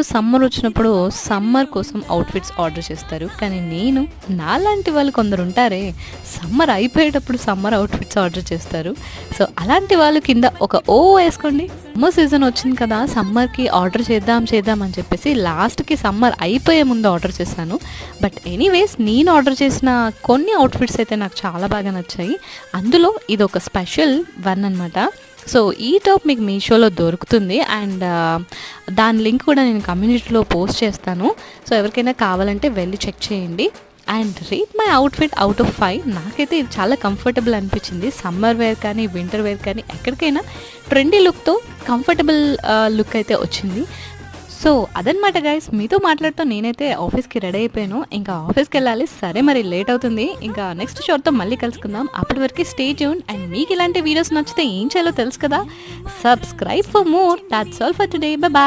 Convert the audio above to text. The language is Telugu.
సమ్మర్ వచ్చినప్పుడు సమ్మర్ కోసం అవుట్‌ఫిట్స్ ఆర్డర్ చేస్తారు. కానీ నేను నాలాంటి వాళ్ళు కొందరు ఉంటారే, సమ్మర్ అయిపోయేటప్పుడు సమ్మర్ అవుట్‌ఫిట్స్ ఆర్డర్ చేస్తారు. సో, అలాంటి వాళ్ళు కింద ఒక ఓ ఏసుకోండి. సమ్మర్ సీజన్ వచ్చింది కదా! సమ్మర్‌కి ఆర్డర్ చేద్దాం అని చెప్పేసి లాస్ట్‌కి సమ్మర్ అయిపోయే ముందు ఆర్డర్ చేశాను. బట్ ఎనీవేస్ నేను ఆర్డర్ చేసిన కొన్ని అవుట్‌ఫిట్స్ అయితే నాకు చాలా బాగా నచ్చాయి. అందులో ఇదొక స్పెషల్ వన్ అనమాట. సో, ఈ టాప్ మీకు మీషోలో దొరుకుతుంది. అండ్ దాని లింక్ కూడా నేను కమ్యూనిటీలో పోస్ట్ చేస్తాను. సో, ఎవరికైనా కావాలంటే వెళ్ళి చెక్ చేయండి. And rate my outfit out of 5. నాకైతే ఇది చాలా కంఫర్టబుల్ అనిపించింది. సమ్మర్ వేర్ కానీ, వింటర్ వేర్ కానీ ఎక్కడికైనా ట్రెండీ లుక్‌తో కంఫర్టబుల్ లుక్ అయితే వచ్చింది. సో, అదనమాట గైస్. మీతో మాట్లాడుతూ నేనైతే ఆఫీస్‌కి రెడీ అయిపోయాను. ఇంకా ఆఫీస్‌కెళ్ళాలి. సరే మరి లేట్ అవుతుంది. ఇంకా నెక్స్ట్ షోతో మళ్ళీ కలుసుకుందాం. అప్పటి వరకు స్టే ట్యూన్డ్. అండ్ మీకు ఇలాంటి వీడియోస్ నచ్చితే ఏం చేయాలో తెలుసు కదా! Subscribe for more. That's all for today. By by.